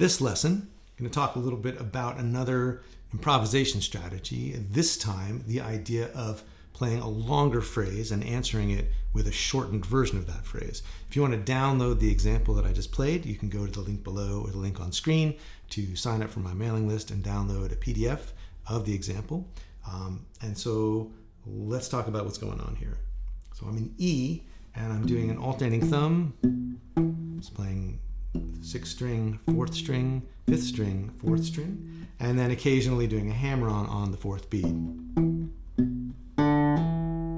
this lesson, I'm going to talk a little bit about another improvisation strategy. This time, the idea of playing a longer phrase and answering it with a shortened version of that phrase. If you want to download the example that I just played, you can go to the link below or the link on screen to sign up for my mailing list and download a PDF of the example. And so let's talk about what's going on here. So I'm in E, and I'm doing an alternating thumb. It's playing 6th string, 4th string, 5th string, 4th string, and then occasionally doing a hammer-on on the 4th beat.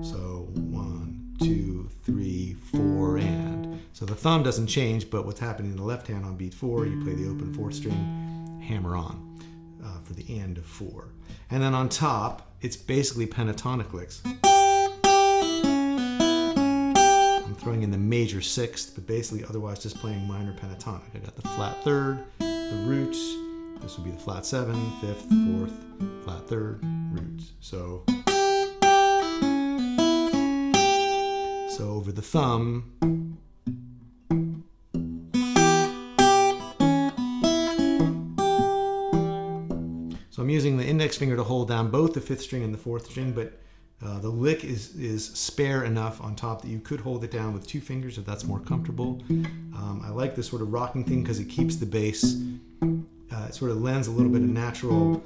So 1, 2, 3, 4, and. So the thumb doesn't change, but what's happening in the left hand on beat 4, you play the open 4th string, hammer-on for the end of 4. And then on top, it's basically pentatonic licks. I'm throwing in the major 6th, but basically otherwise just playing minor pentatonic. I got the flat 3rd, the roots. This would be the flat 7, 5th, 4th, flat 3rd, roots. So over the thumb. So I'm using the index finger to hold down both the 5th string and the 4th string, but the lick is spare enough on top that you could hold it down with 2 fingers if that's more comfortable. I like this sort of rocking thing because it keeps the bass, it sort of lends a little bit of natural,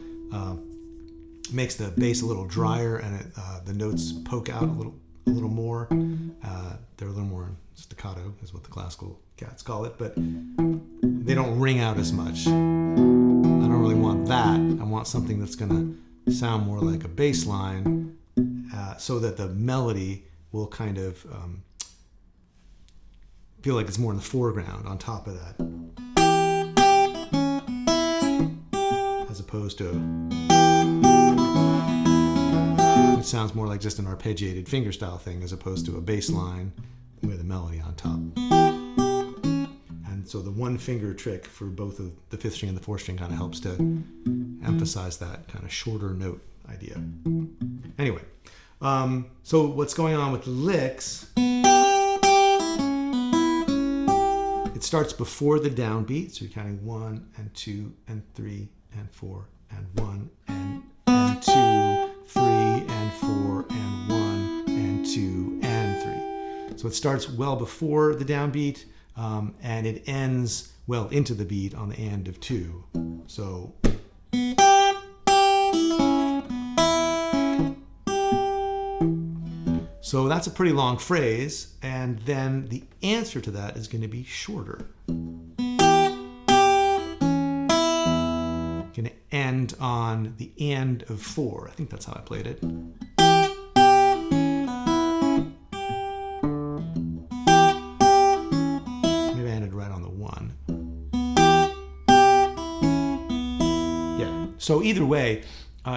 makes the bass a little drier, and the notes poke out a little more. They're a little more staccato, is what the classical cats call it, but they don't ring out as much. I don't really want that. I want something that's going to sound more like a bass line, so that the melody will kind of feel like it's more in the foreground on top of that, as opposed to it sounds more like just an arpeggiated fingerstyle thing as opposed to a bass line with a melody on top. And so the one finger trick for both of the 5th string and the 4th string kind of helps to emphasize that kind of shorter note idea. Anyway, so what's going on with the licks, it starts before the downbeat, so you're counting 1 and 2 and 3 and 4 and 1 and 2, 3 and 4 and 1 and 2 and 3. So it starts well before the downbeat, and it ends well into the beat on the end of 2. So that's a pretty long phrase, and then the answer to that is going to be shorter. Going to end on the end of 4. I think that's how I played it. Maybe I ended right on the 1. Yeah. So either way,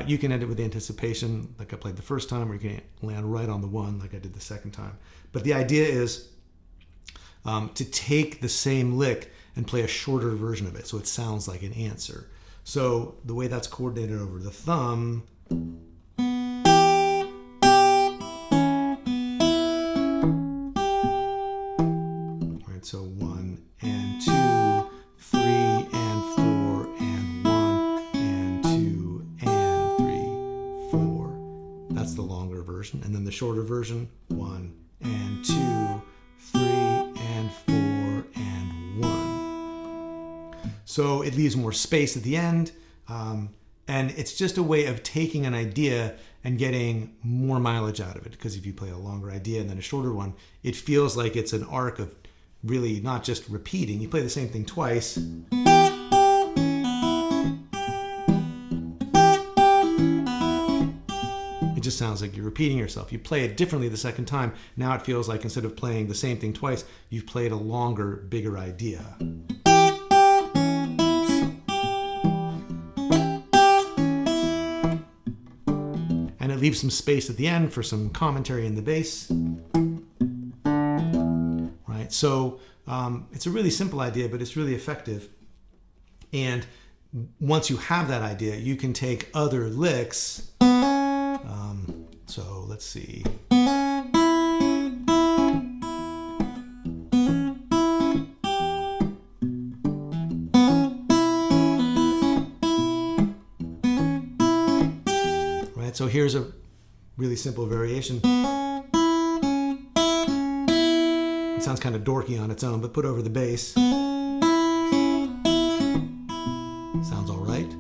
you can end it with anticipation, like I played the first time, or you can land right on the 1, like I did the second time. But the idea is to take the same lick and play a shorter version of it, so it sounds like an answer. So the way that's coordinated over the thumb, right? So 1 and 2, 3 and 4 and 1 and 2 and 3, 4. That's the longer version, and then the shorter version, 1 and 2, 3 and 4 and 1. So it leaves more space at the end, and it's just a way of taking an idea and getting more mileage out of it, because if you play a longer idea and then a shorter one, it feels like it's an arc of really not just repeating. You play the same thing twice, it just sounds like you're repeating yourself. You play it differently the second time. Now it feels like instead of playing the same thing twice, you've played a longer, bigger idea. And it leaves some space at the end for some commentary in the bass. Right? So it's a really simple idea, but it's really effective. And once you have that idea, you can take other licks. So let's see. right? So here's a really simple variation. It sounds kind of dorky on its own, but put over the bass. Sounds all right.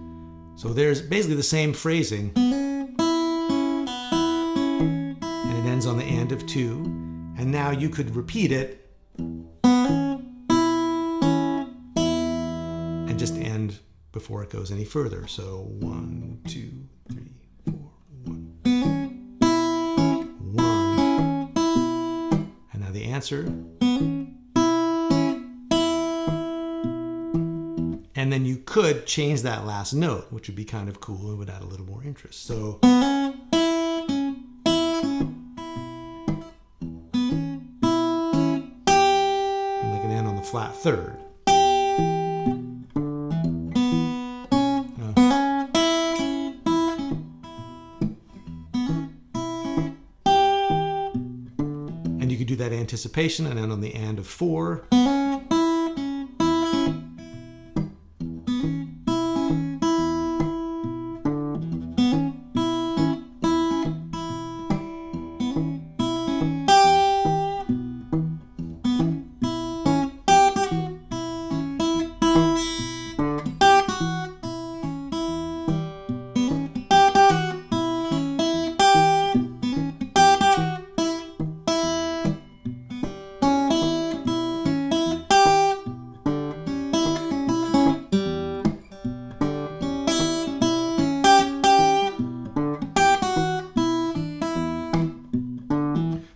So there's basically the same phrasing. And it ends on the and of 2. And now you could repeat it and just end before it goes any further. So 1, 2, 3, 4, 1. 1. And now the answer. And then you could change that last note, which would be kind of cool and would add a little more interest. So and they can end on the flat third. And you could do that anticipation and end on the and of 4.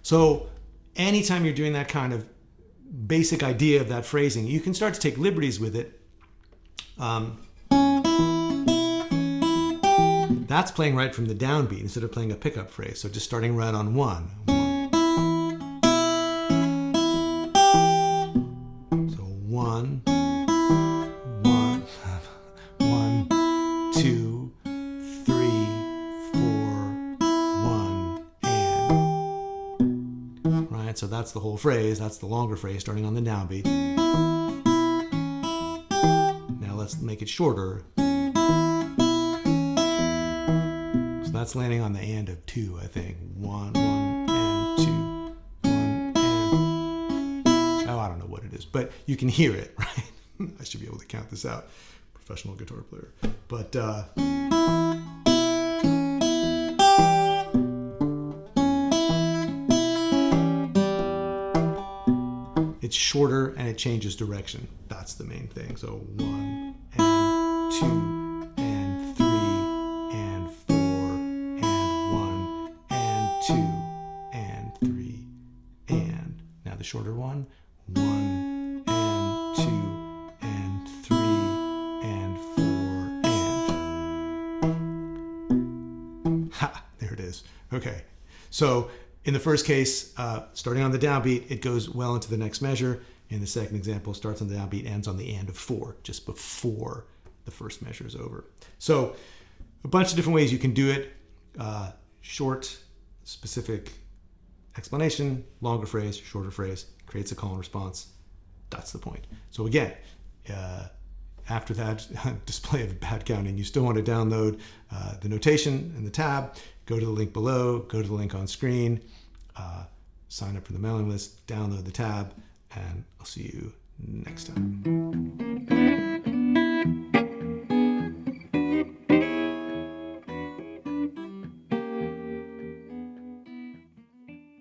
So anytime you're doing that kind of basic idea of that phrasing, you can start to take liberties with it. That's playing right from the downbeat instead of playing a pickup phrase. So just starting right on 1. So 1, 1, 1, 2, 3, 4, 1, and. Right, so that's the whole phrase. That's the longer phrase starting on the downbeat. Now let's make it shorter. So that's landing on the and of 2, I think. 1, 1, and 2. 1, and. Oh, I don't know what it is, but you can hear it, right? I should be able to count this out. Professional guitar player. But, it's shorter and it changes direction. That's the main thing. So 1 and 2 and 3 and 4 and 1 and 2 and 3 and. Now the shorter one. 1 and 2 and 3 and 4 and. Ha! There it is. Okay. So in the first case, starting on the downbeat, it goes well into the next measure. In the second example, starts on the downbeat, ends on the and of 4, just before the first measure is over. So a bunch of different ways you can do it. Short, specific explanation, longer phrase, shorter phrase, creates a call and response. That's the point. So again, after that display of bad counting, you still want to download the notation in the tab. Go to the link below, go to the link on screen, sign up for the mailing list, download the tab, and I'll see you next time.